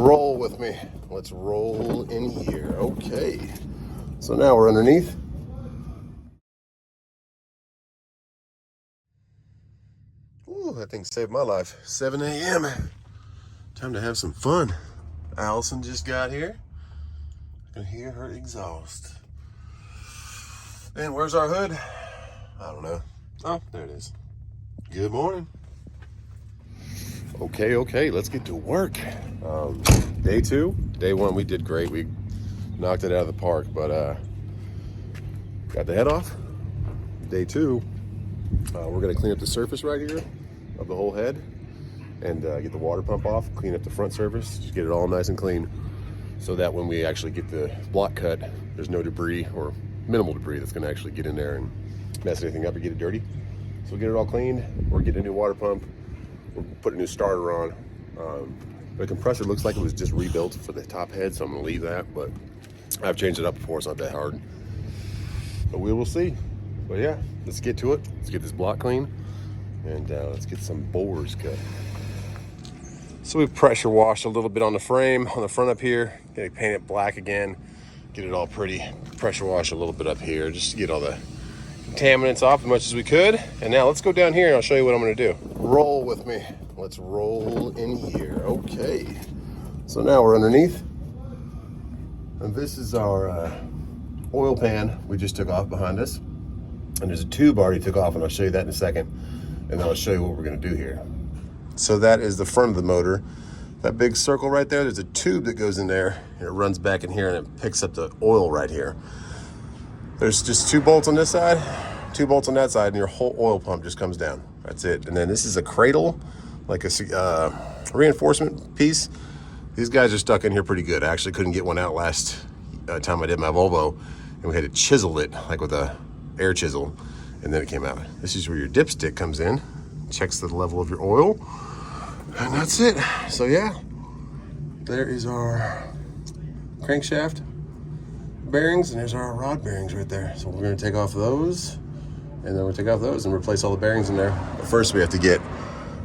Roll with me. Let's roll in here. Okay. So now we're underneath. Ooh, that thing saved my life. 7 a.m. Time to have some fun. Allison just got here. I can hear her exhaust. And where's our hood? I don't know. Oh, there it is. Good morning. Okay, let's get to work. Day 2. Day 1, we did great. We knocked it out of the park, but got the head off. Day 2, we're gonna clean up the surface right here of the whole head and get the water pump off, clean up the front surface, just get it all nice and clean so that when we actually get the block cut, there's no debris or minimal debris that's gonna actually get in there and mess anything up or get it dirty. So we'll get it all cleaned, or get a new water pump, we'll put a new starter on. The compressor looks like it was just rebuilt for the top head, so I'm gonna leave that, but I've changed it up before, it's not that hard. But we will see. But yeah, let's get to it. Let's get this block clean, and let's get some bores cut. So we pressure washed a little bit on the frame, on the front up here. Gonna paint it black again, get it all pretty. Pressure wash a little bit up here, just to get all the contaminants off as much as we could. And now let's go down here and I'll show you what I'm gonna do. Roll with me. Let's roll in here. Okay. So now we're underneath. And this is our oil pan we just took off behind us. And there's a tube already took off, and I'll show you that in a second. And then I'll show you what we're gonna do here. So that is the front of the motor. That big circle right there, there's a tube that goes in there, and it runs back in here and it picks up the oil right here. There's just 2 bolts on this side, 2 bolts on that side, and your whole oil pump just comes down. That's it. And then this is a cradle, like a reinforcement piece. These guys are stuck in here pretty good. I actually couldn't get one out last time I did my Volvo, and we had to chisel it, like with a air chisel, and then it came out. This is where your dipstick comes in, checks the level of your oil, and that's it. So yeah, there is our crankshaft bearings, and there's our rod bearings right there. So we're gonna take off those, and then we'll take off those and replace all the bearings in there. But first we have to get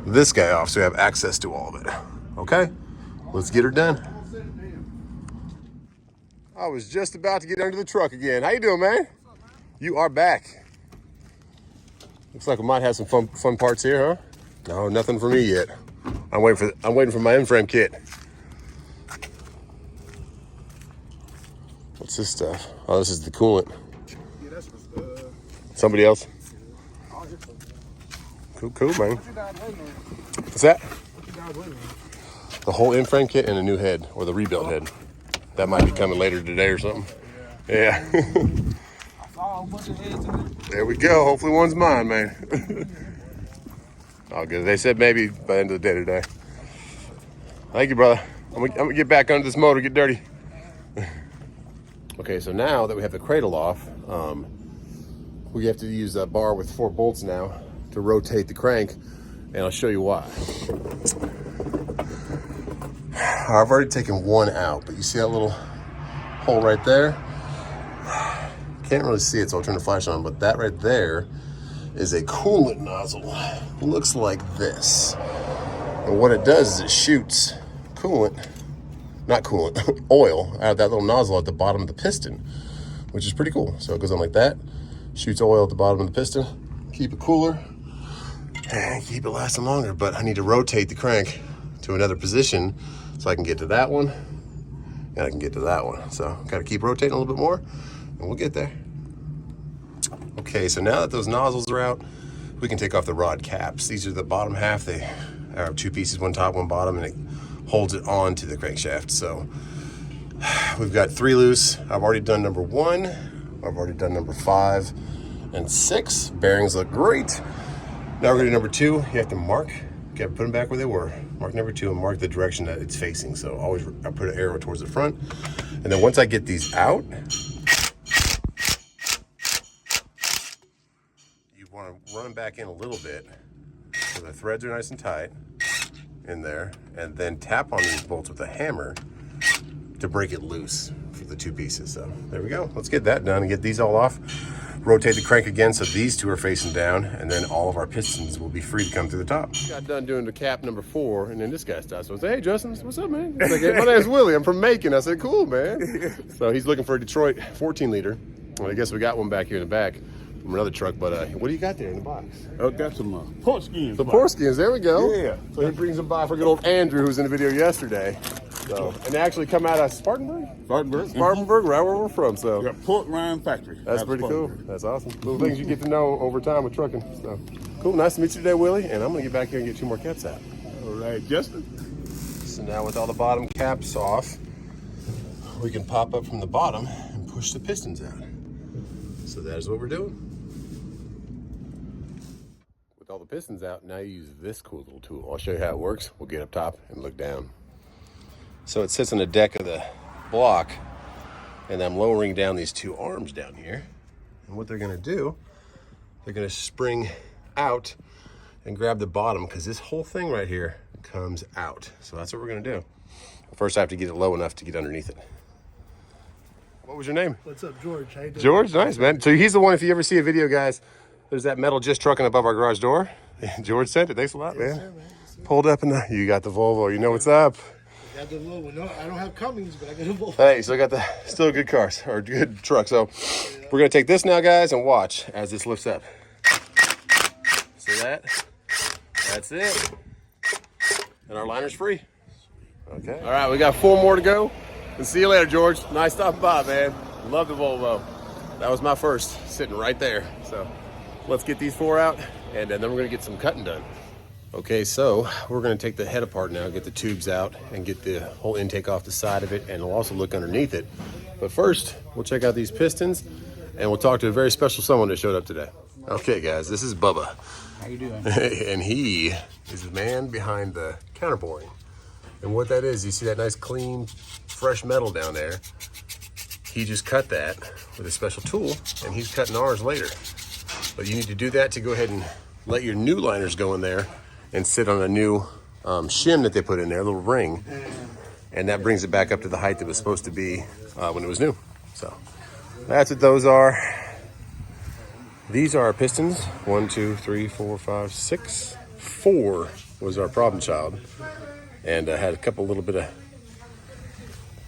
this guy off so we have access to all of it. Okay, let's get her done. I was just about to get under the truck again. How you doing, man? You are back. Looks like we might have some fun parts here, huh? No, nothing for me yet. I'm waiting for my in-frame kit. What's this stuff? Oh, this is the coolant. Yeah, that's somebody else. Cool, man. What's that? The whole in-frame kit and a new head, or the rebuilt head. That might be coming later today or something. Yeah. I saw a bunch of heads in there. There we go. Hopefully one's mine, man. All good. They said maybe by the end of the day today. Thank you, brother. I'm gonna get back under this motor, get dirty. Okay, so now that we have the cradle off, we have to use a bar with 4 bolts now to rotate the crank, and I'll show you why. I've already taken one out, but you see that little hole right there? Can't really see it, so I'll turn the flash on, but that right there is a coolant nozzle. It looks like this. And what it does is it shoots oil out of that little nozzle at the bottom of the piston, which is pretty cool. So it goes on like that, shoots oil at the bottom of the piston, keep it cooler, and keep it lasting longer. But I need to rotate the crank to another position so I can get to that one, and I can get to that one. So gotta keep rotating a little bit more, and we'll get there. Okay, so now that those nozzles are out, we can take off the rod caps. These are the bottom half. They are 2 pieces, one top, one bottom, and it holds it on to the crankshaft. So we've got 3 loose. I've already done number 1. I've already done number 5 and 6. Bearings look great. Now we're gonna do number 2. You have to mark, you gotta put them back where they were. Mark number 2 and mark the direction that it's facing. So always I put an arrow towards the front. And then once I get these out, you wanna run them back in a little bit so the threads are nice and tight in there, and then tap on these bolts with a hammer to break it loose for the 2 pieces. So there we go. Let's get that done and get these all off. rotate the crank again so these two are facing down, and then all of our pistons will be free to come through the top. Got done doing the cap number 4, and then this guy stops. So I said, hey, Justin, what's up, man? He's like, hey, my name's Willie. I'm from Macon. I said, cool, man. So he's looking for a Detroit 14-liter. Well, I guess we got one back here in the back from another truck, but what do you got there in the box? I got some pork skins. The pork skins, there we go. Yeah. So he brings them by for good old Andrew, who's in the video yesterday. So, and they actually come out of Spartanburg? Spartanburg, right where we're from. So Yeah, pork rind factory. that's pretty cool. That's awesome. Little things you get to know over time with trucking. So cool. Nice to meet you today, Willie. And I'm gonna get back here and get 2 more caps out. All right, Justin. So now with all the bottom caps off, we can pop up from the bottom and push the pistons out. So that is what we're doing. With all the pistons out, now you use this cool little tool. I'll show you how it works. We'll get up top and look down. So it sits on the deck of the block, and I'm lowering down these 2 arms down here. And what they're gonna do, they're gonna spring out and grab the bottom, because this whole thing right here comes out. So that's what we're gonna do. First I have to get it low enough to get underneath it. What was your name? What's up, George? How you doing? George, nice, man. So he's the one, if you ever see a video, guys, there's that metal just trucking above our garage door. George sent it. Thanks a lot, man. Sir, man. Yes, sir. Pulled up, and you got the Volvo. You know what's up. Got the little one. No, I don't have Cummins, but I got a Volvo. Hey, so I got the still good cars, or good truck. So we're gonna take this now, guys, and watch as this lifts up. See that? That's it. And our liner's free. Okay. All right, we got 4 more to go. And see you later, George. Nice stopping by, man. Love the Volvo. That was my first, sitting right there. So let's get these 4 out, and then we're gonna get some cutting done. Okay, so we're gonna take the head apart now, get the tubes out, and get the whole intake off the side of it, and we'll also look underneath it. But first, we'll check out these pistons, and we'll talk to a very special someone that showed up today. Okay, guys, this is Bubba. How you doing? And he is the man behind the counterboring. And what that is, you see that nice, clean, fresh metal down there? He just cut that with a special tool, and he's cutting ours later. But you need to do that to go ahead and let your new liners go in there and sit on a new shim that they put in there, a little ring. And that brings it back up to the height that was supposed to be when it was new. So that's what those are. These are our pistons. 1, 2, 3, 4, 5, 6. 4 was our problem child. And I had a couple little bit of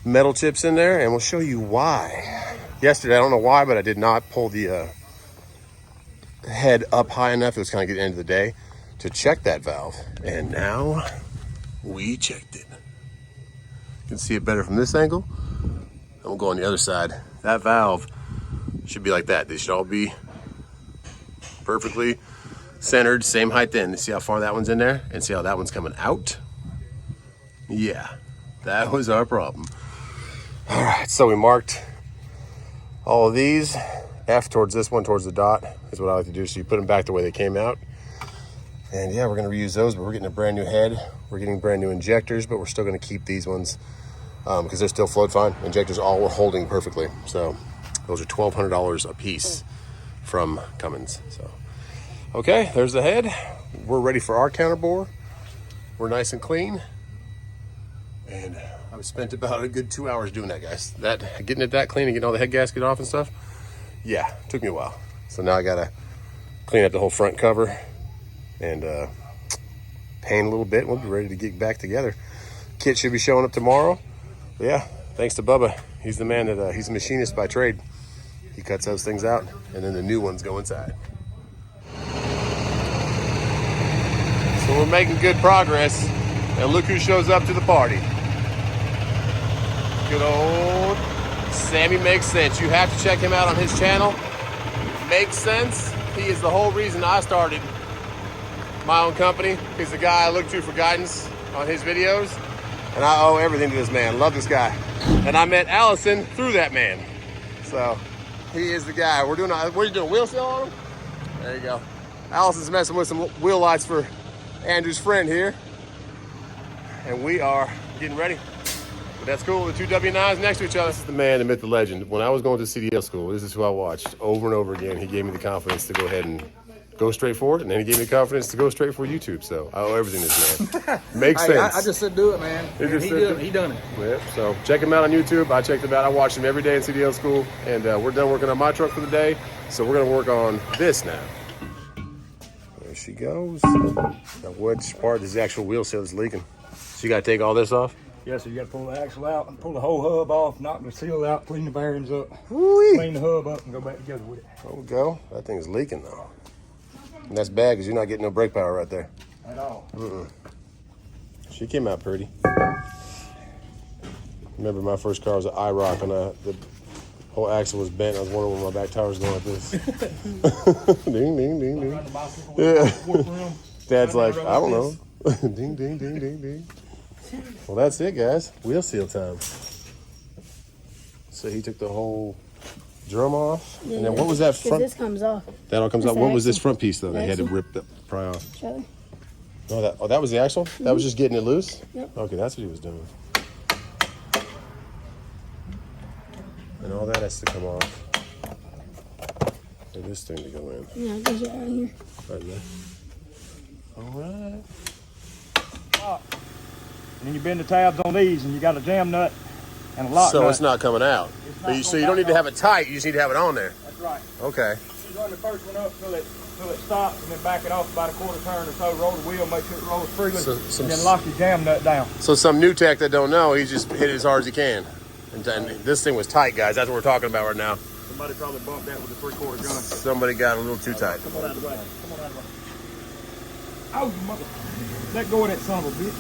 metal chips in there, and we'll show you why. Yesterday, I don't know why, but I did not pull the head up high enough. It was kind of getting into the day to check that valve, and now we checked it. You can see it better from this angle, and we'll go on the other side. That valve should be like that. They should all be perfectly centered, same height in. See how far that one's in there, and see how that one's coming out? Yeah, that was our problem. All right, so we marked all of these. F towards this one, towards the dot, is what I like to do. So you put them back the way they came out. And yeah, we're gonna reuse those, but we're getting a brand new head. We're getting brand new injectors, but we're still gonna keep these ones because they're still float fine. Injectors all were holding perfectly. So those are $1,200 a piece from Cummins. So, okay, there's the head. We're ready for our counterbore. We're nice and clean. And I've spent about a good 2 hours doing that, guys. Getting it that clean and getting all the head gasket off and stuff, yeah, took me a while. So now I gotta clean up the whole front cover and paint a little bit. We'll be ready to get back together. Kit should be showing up tomorrow. But yeah, thanks to Bubba. He's the man that, he's a machinist by trade. He cuts those things out, and then the new ones go inside. So we're making good progress, and look who shows up to the party. Good old Sammy Makes Sense. You have to check him out on his channel. Makes Sense. He is the whole reason I started my own company. He's the guy I look to for guidance on his videos, and I owe everything to this man. Love this guy. And I met Allison through that man. So he is the guy. We're doing what are you doing, wheel seal on him? There you go. Allison's messing with some wheel lights for Andrew's friend here. And we are getting ready. But that's cool, the 2 W9s next to each other. This is the man, the myth, the legend. When I was going to CDL school, this is who I watched over and over again. He gave me the confidence to go ahead and go straight for it, and then he gave me confidence to go straight for YouTube. So I owe everything to this man. Makes sense. I just said do it, man. And he done it. Yep. So check him out on YouTube. I checked him out. I watched him every day in CDL school, and we're done working on my truck for the day. So we're gonna work on this now. There she goes. Now which part is the actual wheel seal that's leaking? So you gotta take all this off? Yeah, so you got to pull the axle out and pull the whole hub off, knock the seal out, clean the bearings up, Woo-wee. clean the hub up, and go back together with it. There we go. That thing's leaking though. And that's bad because you're not getting no brake power right there. At all. She came out pretty. Remember my first car was an IROC and the whole axle was bent. I was wondering where my back tire was going like this. Ding, ding, ding, ding. Yeah. Dad's like, I don't know. Ding, ding, ding, ding, ding. Well, that's it, guys. Wheel seal time. So he took the whole drum off. Yeah, and then what was that front? This comes off. That all comes off. What was this front piece, though? They had to rip the pry off. Shall we? Oh, that was the axle? That was just getting it loose? Yep. Okay, that's what he was doing. And all that has to come off. For this thing to go in. Yeah, it goes right in here. Right there. All right. And then you bend the tabs on these, and you got a jam nut and a lock So nut. it's not coming out. But so you don't need to have it tight, you just need to have it on there. That's right. Okay. You run the first one up till it stops, and then back it off about a quarter turn or so, roll the wheel, make sure it rolls freely, and then lock your jam nut down. So some new tech that don't know, he just hit it as hard as he can. And this thing was tight, guys. That's what we're talking about right now. Somebody probably bumped that with a 3/4 gun. Somebody got a little too tight. Come on out of the way. Come on out of the way. Oh, you mother. Let go of that son of a bitch.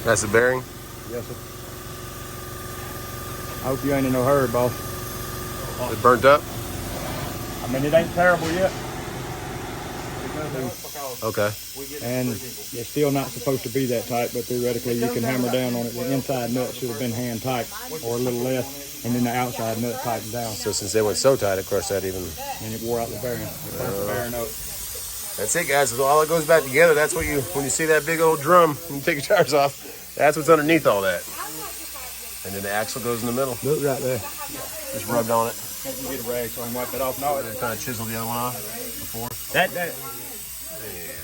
That's the bearing? Yes, sir. I hope you ain't in no hurry, boss. It burnt up? I mean, it ain't terrible yet. Okay. And it's still not supposed to be that tight, but theoretically you can hammer down on it. The inside nut should have been hand tight or a little less, and then the outside nut tightened down. So since they went so tight, of course that even... And it wore out the bearing. It burnt the bearing up. That's it, guys. So all it goes back together. That's what when you see that big old drum, when you take your tires off, that's what's underneath all that. And then the axle goes in the middle. Look right there. Just rubbed on it. Can't you get a rag so I can wipe that off? No, They're trying to chisel the other one off before. that.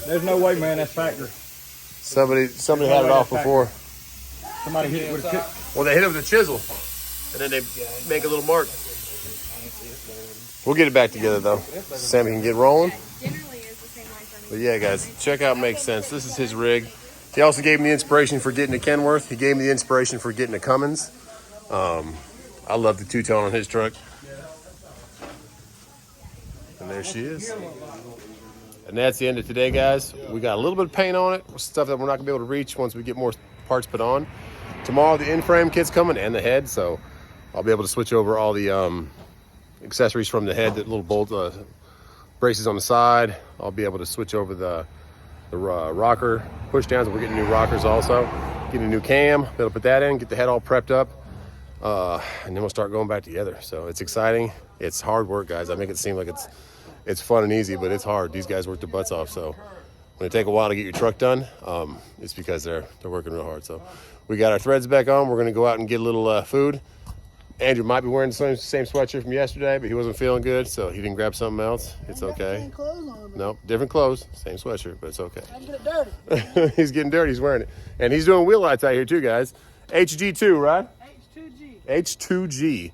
There's no way, man. That's factory. Somebody had it off before. Somebody hit it with a chip. Well, they hit it with a chisel, and then they make a little mark. We'll get it back together, though. Sammy can get rolling. But yeah, guys, check out Makes Sense. This is his rig. He also gave me the inspiration for getting a KenWorth. He gave me the inspiration for getting a CUMMINS. I love the two-tone on his truck. And there she is. And that's the end of today, guys. We got a little bit of paint on it, stuff that we're not gonna be able to reach once we get more parts put on. Tomorrow the in-frame kit's coming and the head, so I'll be able to switch over all the accessories from the head, that little bolt braces on the side. I'll be able to switch over the rocker push downs. We're getting new rockers also. Getting a new cam, be able to put that in, get the head all prepped up, and then we'll start going back together. So it's exciting. It's hard work, guys. I make it seem like it's fun and easy, but it's hard. These guys work their butts off. So when it take a while to get your truck done, it's because they're working real hard. So we got our threads back on. We're gonna go out and get a little food. Andrew might be wearing the same sweatshirt from yesterday, but he wasn't feeling good, so he didn't grab something else. It's okay. Nope, different clothes, same sweatshirt, but it's okay. I can get it dirty. He's getting dirty, he's wearing it. And he's doing wheel lights out here too, guys. HG2, right? H2G. H2G.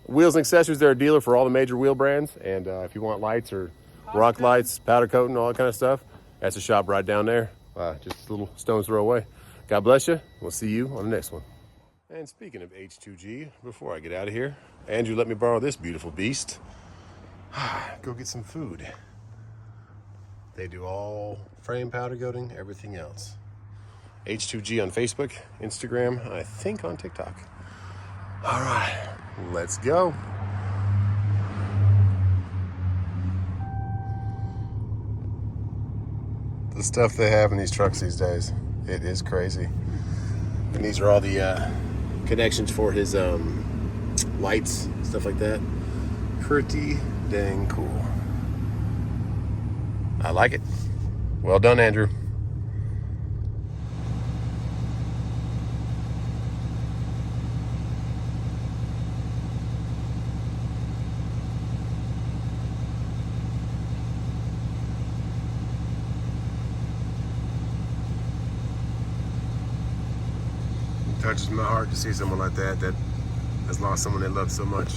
Wheels and accessories, they're a dealer for all the major wheel brands. And if you want lights or rock lights, powder coating, all that kind of stuff, that's a shop right down there. Just a little stone's throw away. God bless you. We'll see you on the next one. And speaking of H2G, before I get out of here, Andrew let me borrow this beautiful beast. Go get some food. They do all frame powder coating, everything else. H2G on Facebook, Instagram, I think on TikTok. All right, let's go. The stuff they have in these trucks these days, it is crazy. And these are all the connections for his lights, stuff like that. Pretty dang cool. I like it. Well done, Andrew. touches my heart to see someone like that has lost someone they loved so much.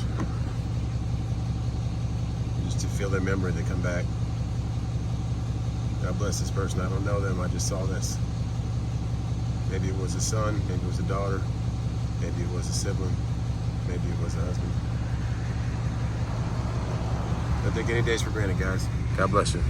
Just to feel their memory to come back. God bless this person. I don't know them. I just saw this. Maybe it was a son. Maybe it was a daughter. Maybe it was a sibling. Maybe it was a husband. Don't take any days for granted, guys. God bless you.